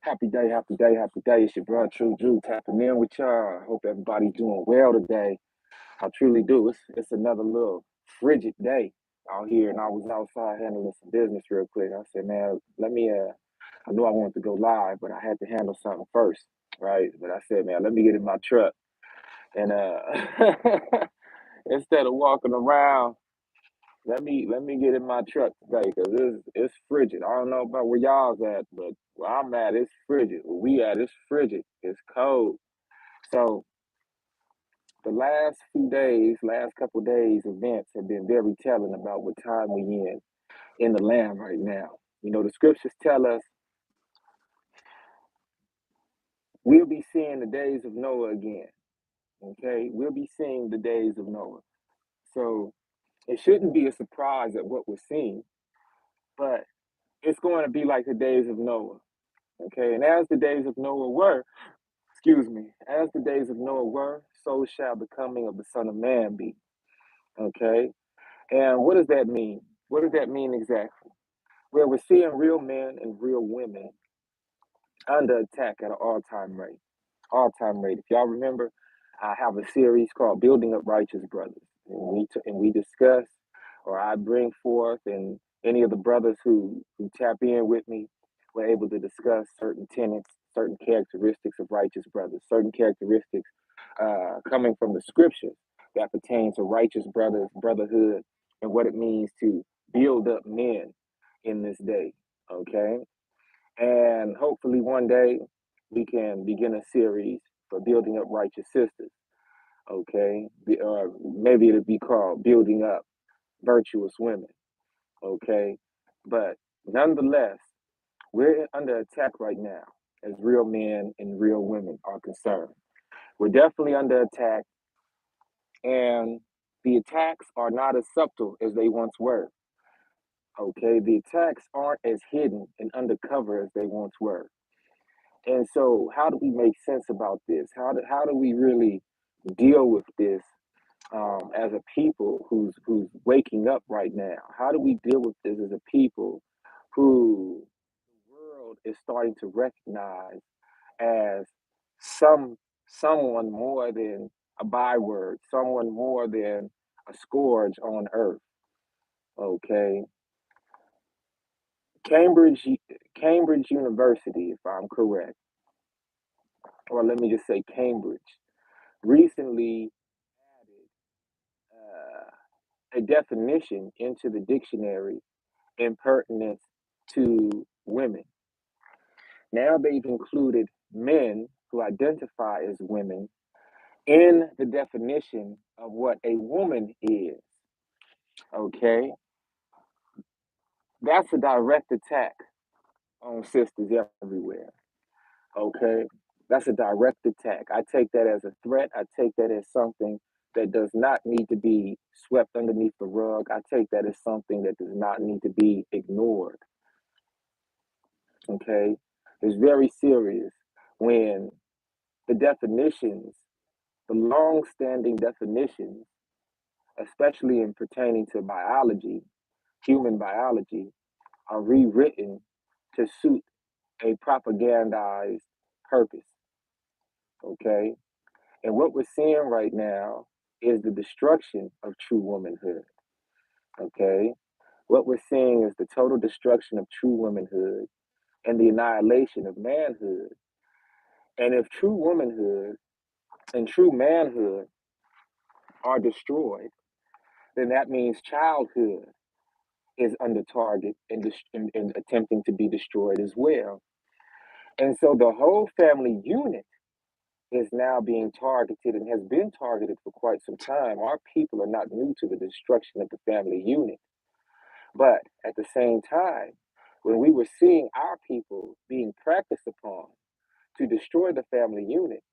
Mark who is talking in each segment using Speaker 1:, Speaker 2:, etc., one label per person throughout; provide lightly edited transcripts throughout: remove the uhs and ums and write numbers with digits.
Speaker 1: Happy day, happy day, happy day. It's your brother True Drew tapping in with y'all. I hope everybody's doing well today. I truly do. It's another little frigid day out here, and I was outside handling some business real quick. I said, man, let me I knew I wanted to go live, but I had to handle something first, right? But I said, man, let me get in my truck and instead of walking around, let me get in my truck today because it's frigid. I don't know about where y'all's at, but where I'm at, it's frigid. Where we at, it's frigid. It's cold. So the last few days, last couple days, events have been very telling about what time we in the land right now. You know, the scriptures tell us we'll be seeing the days of Noah again. Okay, we'll be seeing the days of Noah. So it shouldn't be a surprise at what we're seeing, but it's going to be like the days of Noah. Okay, and as the days of Noah were, excuse me, as the days of Noah were, so shall the coming of the Son of Man be. Okay, and what does that mean? What does that mean exactly? Well, we're seeing real men and real women under attack at an all-time rate. All-time rate. If y'all remember, I have a series called Building Up Righteous Brothers, and we discuss, or I bring forth, and any of the brothers who tap in with me, we're able to discuss certain tenets, certain characteristics of righteous brothers, certain characteristics coming from the scriptures that pertain to righteous brothers, brotherhood, and what it means to build up men in this day. Okay, and hopefully one day we can begin a series for building up righteous sisters. Okay, maybe it'll be called building up virtuous women. Okay, but nonetheless, we're under attack right now as real men and real women are concerned. We're definitely under attack, and the attacks are not as subtle as they once were. Okay, the attacks aren't as hidden and undercover as they once were. And so, how do we make sense about this? How do we really deal with this as a people who's waking up right now? How do we deal with this as a people who the world is starting to recognize as some someone more than a byword, someone more than a scourge on earth? Okay, Cambridge Cambridge University, if I'm correct, or let me just say Cambridge, recently a definition into the dictionary in pertinence to women. Now they've included men who identify as women in the definition of what a woman is. Okay, that's a direct attack on sisters everywhere. Okay, that's a direct attack. I take that as a threat. I take that as something that does not need to be swept underneath the rug. I take that as something that does not need to be ignored. Okay, it's very serious when the definitions, the long-standing definitions, especially in pertaining to biology, human biology, are rewritten to suit a propagandized purpose. Okay, and what we're seeing right now is the destruction of true womanhood. Okay, what we're seeing is the total destruction of true womanhood and the annihilation of manhood. And if true womanhood and true manhood are destroyed, then that means childhood is under target and attempting to be destroyed as well. And so the whole family unit is now being targeted and has been targeted for quite some time. Our people are not new to the destruction of the family unit. But at the same time, when we were seeing our people being practiced upon to destroy the family unit,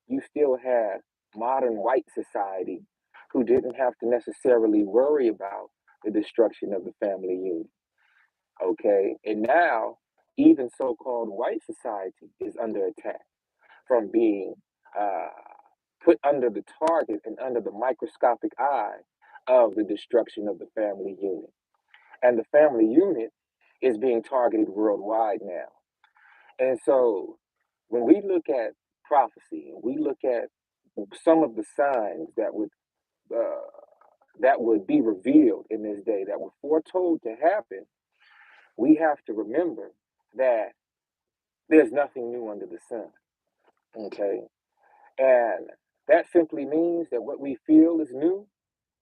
Speaker 1: you still had modern white society who didn't have to necessarily worry about the destruction of the family unit. Okay. And now, even so called white society is under attack from being uh, put under the target and under the microscopic eye of the destruction of the family unit. And the family unit is being targeted worldwide now. And so when we look at prophecy and we look at some of the signs uh, that would be revealed in this day that were foretold to happen, we have to remember that there's nothing new under the sun. Okay. And that simply means that what we feel is new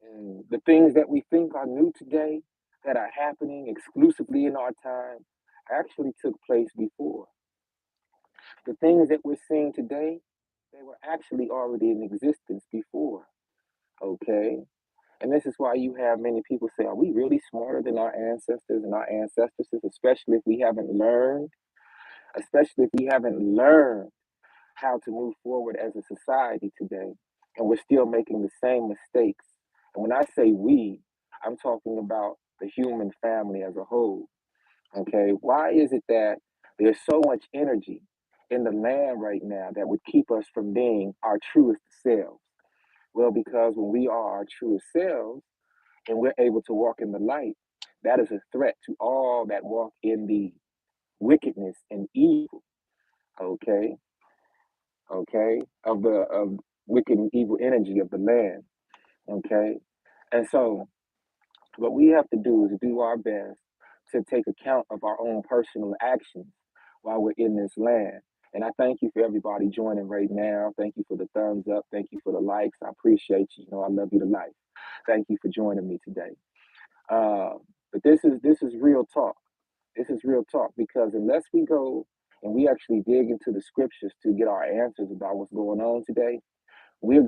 Speaker 1: and the things that we think are new today that are happening exclusively in our time actually took place before. The things that we're seeing today, they were actually already in existence before. Okay. And this is why you have many people say, are we really smarter than our ancestors and our ancestresses, especially if we haven't learned how to move forward as a society today, and we're still making the same mistakes. And when I say we, I'm talking about the human family as a whole. Okay, why is it that there's so much energy in the land right now that would keep us from being our truest selves? Well, because when we are our truest selves and we're able to walk in the light, that is a threat to all that walk in the wickedness and evil. Okay, of wicked and evil energy of the land. Okay, and so what we have to do is do our best to take account of our own personal actions while we're in this land. And I thank you for everybody joining right now. Thank you for the thumbs up. Thank you for the likes. I appreciate you. You know, I love you to life. Thank you for joining me today. But this is real talk. This is real talk because unless we go and we actually dig into the scriptures to get our answers about what's going on today, we're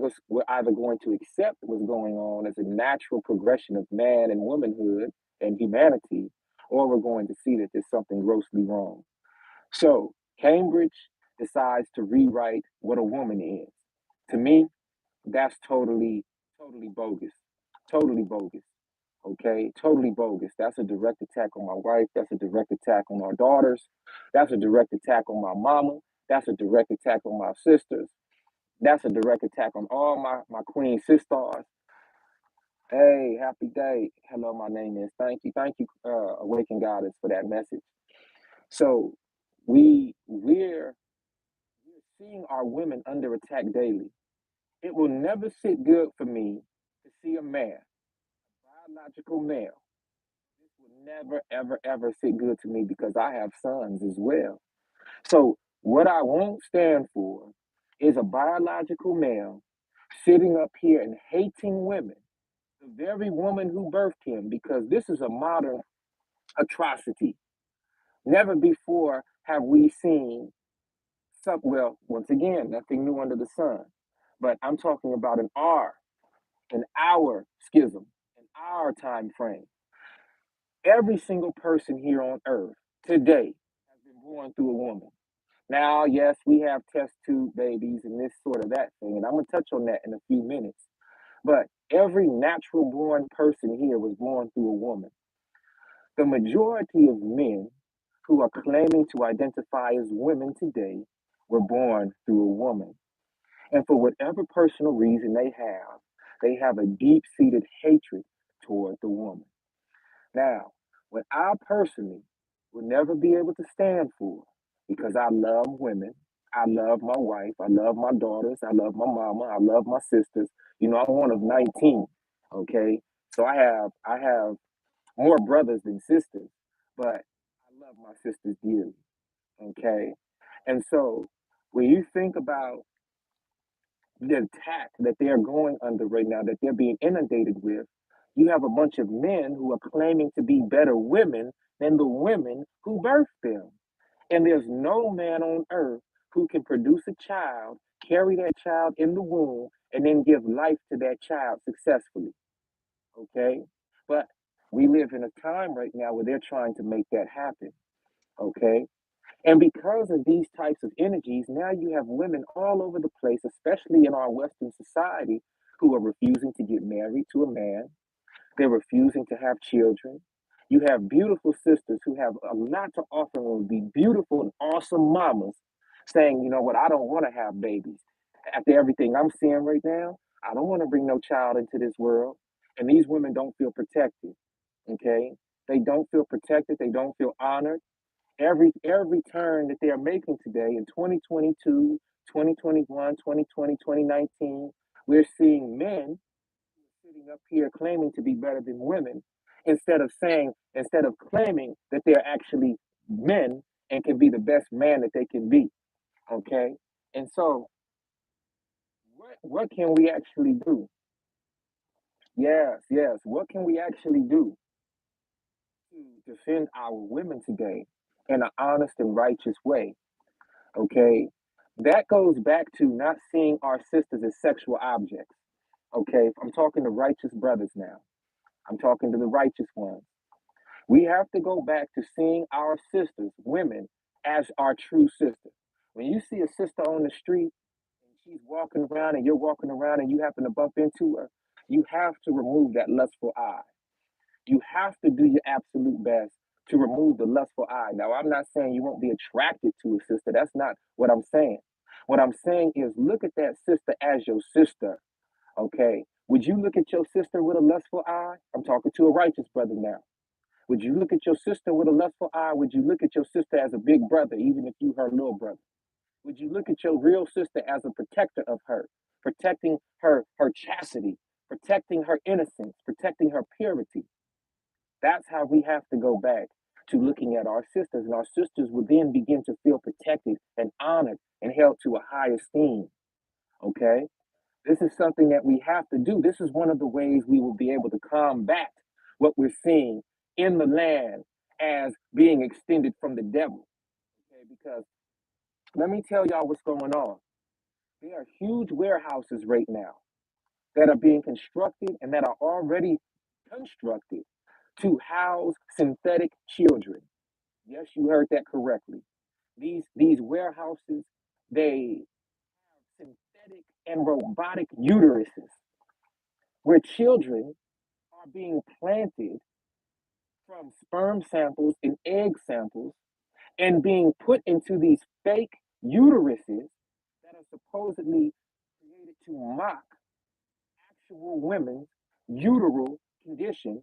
Speaker 1: either going to accept what's going on as a natural progression of man and womanhood and humanity, or we're going to see that there's something grossly wrong. So Cambridge decides to rewrite what a woman is. To me, that's totally bogus. Totally bogus. Okay, totally bogus. That's a direct attack on my wife. That's a direct attack on our daughters. That's a direct attack on my mama. That's a direct attack on my sisters. That's a direct attack on all my queen sisters. Hey, happy day. Hello, my name is. Thank you, Awaken Goddess, for that message. So we're seeing our women under attack daily. It will never sit good for me to see a man, biological male. This will never, ever, ever sit good to me because I have sons as well. So what I won't stand for is a biological male sitting up here and hating women, the very woman who birthed him, because this is a modern atrocity. Never before have we seen well, once again, nothing new under the sun. But I'm talking about an hour schism, an hour time frame. Every single person here on earth today has been born through a woman. Now, yes, we have test tube babies and this sort of that thing, and I'm gonna touch on that in a few minutes. But every natural born person here was born through a woman. The majority of men who are claiming to identify as women today were born through a woman. And for whatever personal reason they have a deep seated hatred toward the woman. Now, what I personally will never be able to stand for, because I love women, I love my wife, I love my daughters, I love my mama, I love my sisters. You know, I'm one of 19. Okay. So I have more brothers than sisters, but I love my sisters dearly. Okay. And so when you think about the attack that they're going under right now, that they're being inundated with, you have a bunch of men who are claiming to be better women than the women who birthed them. And there's no man on earth who can produce a child, carry that child in the womb, and then give life to that child successfully. Okay? But we live in a time right now where they're trying to make that happen. Okay? And because of these types of energies, now you have women all over the place, especially in our Western society, who are refusing to get married to a man. They're refusing to have children. You have beautiful sisters who have a lot to offer and will be beautiful and awesome mamas saying, you know what, I don't want to have babies. After everything I'm seeing right now, I don't want to bring no child into this world. And these women don't feel protected. Okay? They don't feel protected. They don't feel honored. Every turn that they are making today in 2022, 2021, 2020, 2019, we're seeing men sitting up here claiming to be better than women instead of claiming that they're actually men and can be the best man that they can be. Okay. And so what can we actually do? Yes, yes. What can we actually do to defend our women today in an honest and righteous way? Okay. That goes back to not seeing our sisters as sexual objects. Okay. I'm talking to righteous brothers now. I'm talking to the righteous ones. We have to go back to seeing our sisters, women, as our true sister. When you see a sister on the street and she's walking around and you're walking around and you happen to bump into her, you have to remove that lustful eye. You have to do your absolute best to remove the lustful eye. Now, I'm not saying you won't be attracted to a sister. That's not what I'm saying. What I'm saying is look at that sister as your sister. Okay. Would you look at your sister with a lustful eye? I'm talking to a righteous brother now. Would you look at your sister with a lustful eye? Would you look at your sister as a big brother, even if you her little brother? Would you look at your real sister as a protector of her, protecting her chastity, protecting her innocence, protecting her purity? That's how we have to go back to looking at our sisters, and our sisters will then begin to feel protected and honored and held to a high esteem. Okay? This is something that we have to do. This is one of the ways we will be able to combat what we're seeing in the land as being extended from the devil. Okay, because let me tell y'all what's going on. There are huge warehouses right now that are being constructed and that are already constructed to house synthetic children. Yes, you heard that correctly. These warehouses, they have synthetic and robotic uteruses where children are being planted from sperm samples and egg samples and being put into these fake uteruses that are supposedly created to mock actual women's uteral condition.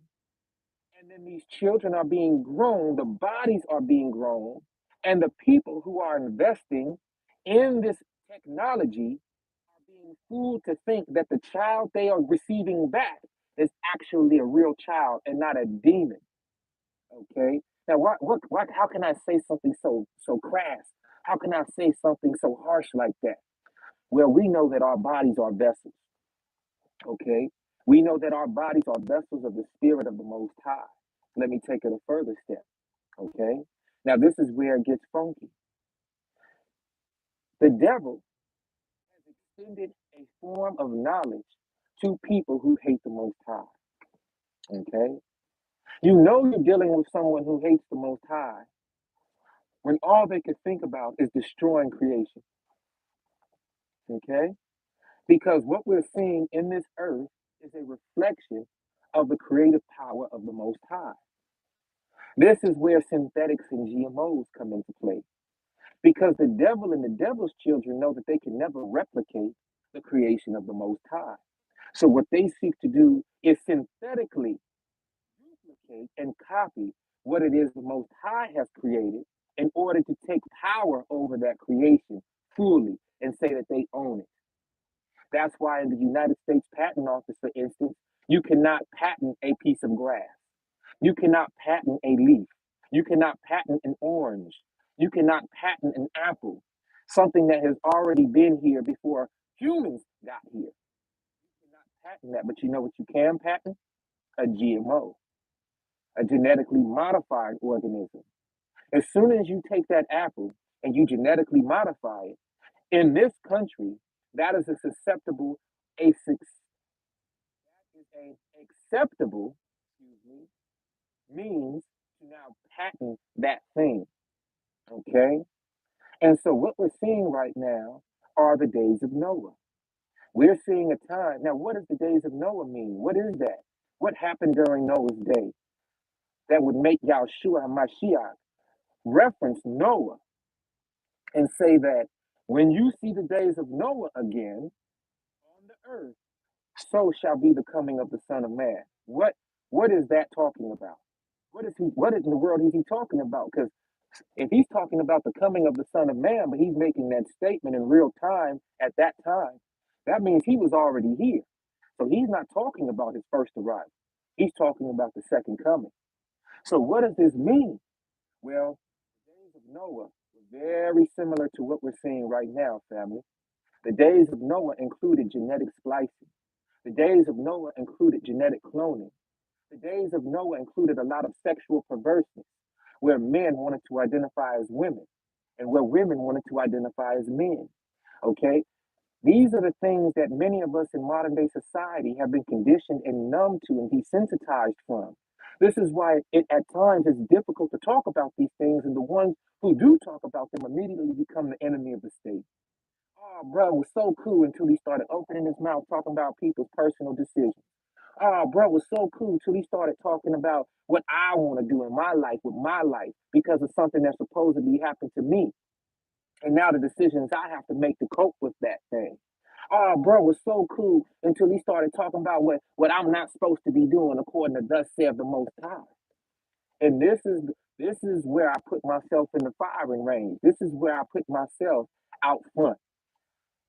Speaker 1: And then these children are being grown, the bodies are being grown, and the people who are investing in this technology are being fooled to think that the child they are receiving back is actually a real child and not a demon. Okay. Now, how can I say something so crass? How can I say something so harsh like that? Well, we know that our bodies are vessels. Okay. We know that our bodies are vessels of the Spirit of the Most High. Let me take it a further step. Okay. Now, this is where it gets funky. The devil has extended a form of knowledge to people who hate the Most High. Okay. You know you're dealing with someone who hates the Most High when all they can think about is destroying creation. Okay? Because what we're seeing in this earth is a reflection of the creative power of the Most High. This is where synthetics and GMOs come into play. Because the devil and the devil's children know that they can never replicate the creation of the Most High. So what they seek to do is synthetically duplicate and copy what it is the Most High has created in order to take power over that creation fully and say that they own it. That's why in the United States Patent Office, for instance, you cannot patent a piece of grass. You cannot patent a leaf. You cannot patent an orange. You cannot patent an apple, something that has already been here before humans got here. You cannot patent that, but you know what you can patent? A GMO, a genetically modified organism. As soon as you take that apple and you genetically modify it, in this country, that is a susceptible, a that is an acceptable, excuse me, means to now patent that thing. Okay? And so what we're seeing right now are the days of Noah. We're seeing a time. Now, what does the days of Noah mean? What is that? What happened during Noah's day that would make Yahshua HaMashiach reference Noah and say that when you see the days of Noah again on the earth, so shall be the coming of the Son of Man. What is that talking about? What in the world is he talking about? Because If he's talking about the coming of the Son of Man, but he's making that statement in real time at that time, that means he was already here. So he's not talking about his first arrival. He's talking about the second coming. So what does this mean? Well, the days of Noah were very similar to what we're seeing right now, family. The days of Noah included genetic splicing. The days of Noah included genetic cloning. The days of Noah included a lot of sexual perverseness, where men wanted to identify as women and where women wanted to identify as men. Okay? These are the things that many of us in modern day society have been conditioned and numb to and desensitized from. This is why it at times is difficult to talk about these things, and the ones who do talk about them immediately become the enemy of the state. Oh, bro, it was so cool until he started opening his mouth talking about people's personal decisions. Oh, bro, it was so cool till he started talking about what I want to do in my life with my life because of something that supposedly happened to me. And now the decisions I have to make to cope with that thing. Oh, bro, it was so cool until he started talking about what I'm not supposed to be doing according to thus saith the Most High. And this is where I put myself in the firing range. This is where I put myself out front.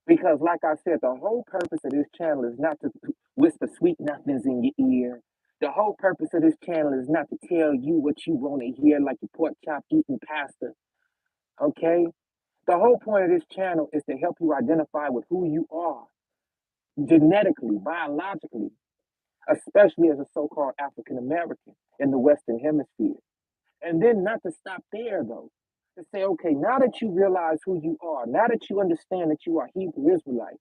Speaker 1: Because, like I said, the whole purpose of this channel is not to whisper sweet nothings in your ear. The whole purpose of this channel is not to tell you what you want to hear, like your pork chop eating pastor. Okay? The whole point of this channel is to help you identify with who you are genetically, biologically, especially as a so called African American in the Western Hemisphere. And then not to stop there, though. To say, okay, now that you realize who you are, now that you understand that you are Hebrew Israelite,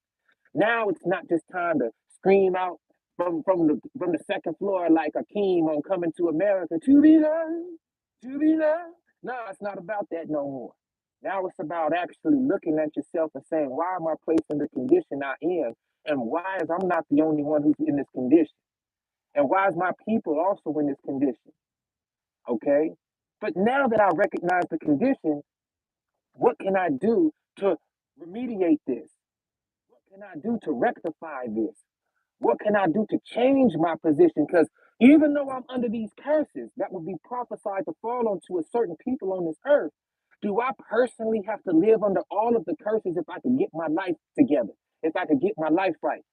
Speaker 1: now it's not just time to scream out from the second floor like Akeem on Coming to America, to be loved, to be loved. No, it's not about that no more. Now it's about actually looking at yourself and saying, why am I placed in the condition I am? And why is I'm not the only one who's in this condition? And why is my people also in this condition? Okay? But now that I recognize the condition, what can I do to remediate this? What can I do to rectify this? What can I do to change my position? Because even though I'm under these curses that would be prophesied to fall onto a certain people on this earth, do I personally have to live under all of the curses if I could get my life together? If I could get my life right?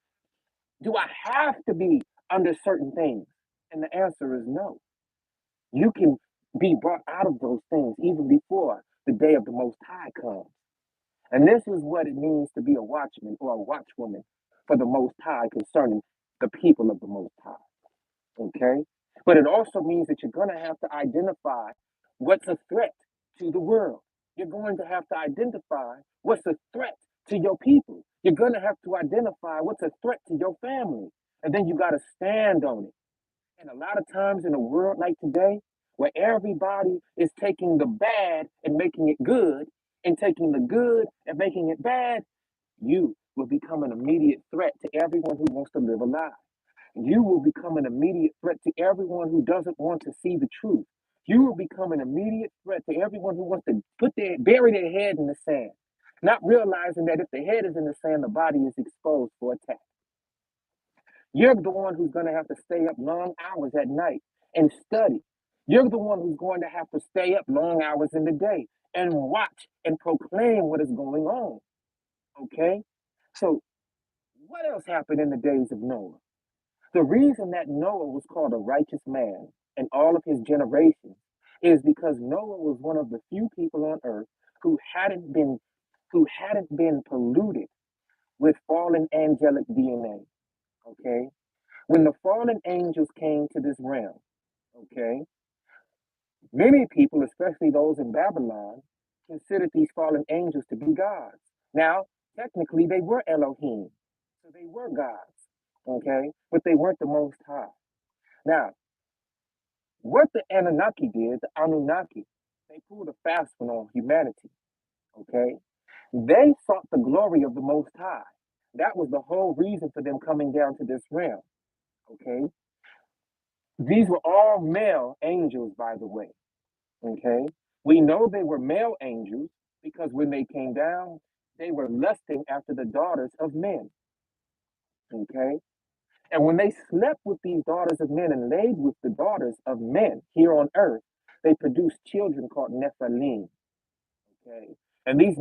Speaker 1: Do I have to be under certain things? And the answer is no. You can be brought out of those things even before the day of the Most High comes. And this is what it means to be a watchman or a watchwoman for the Most High concerning the people of the Most High. Okay? But it also means that you're going to have to identify what's a threat to the world. You're going to have to identify what's a threat to your people. You're going to have to identify what's a threat to your family. And then you got to stand on it. And a lot of times in a world like today, where everybody is taking the bad and making it good, and taking the good and making it bad, you will become an immediate threat to everyone who wants to live a lie. You will become an immediate threat to everyone who doesn't want to see the truth. You will become an immediate threat to everyone who wants to bury their head in the sand, not realizing that if the head is in the sand, the body is exposed for attack. You're the one who's going to have to stay up long hours at night and study. You're the one who's going to have to stay up long hours in the day and watch and proclaim what is going on. Okay? So, what else happened in the days of Noah? The reason that Noah was called a righteous man in all of his generations is because Noah was one of the few people on earth who hadn't been polluted with fallen angelic DNA. Okay? When the fallen angels came to this realm, okay, many people, especially those in Babylon, considered these fallen angels to be gods. Now, technically, they were Elohim, so they were gods, okay, but they weren't the Most High. Now, what the Anunnaki did, the Anunnaki, they pulled a fast one on humanity, okay? They sought the glory of the Most High. That was the whole reason for them coming down to this realm, okay? These were all male angels, by the way. Okay. We know they were male angels because when they came down, they were lusting after the daughters of men. Okay. And when they slept with these daughters of men and laid with the daughters of men here on earth, they produce children called Nephilim. Okay, and these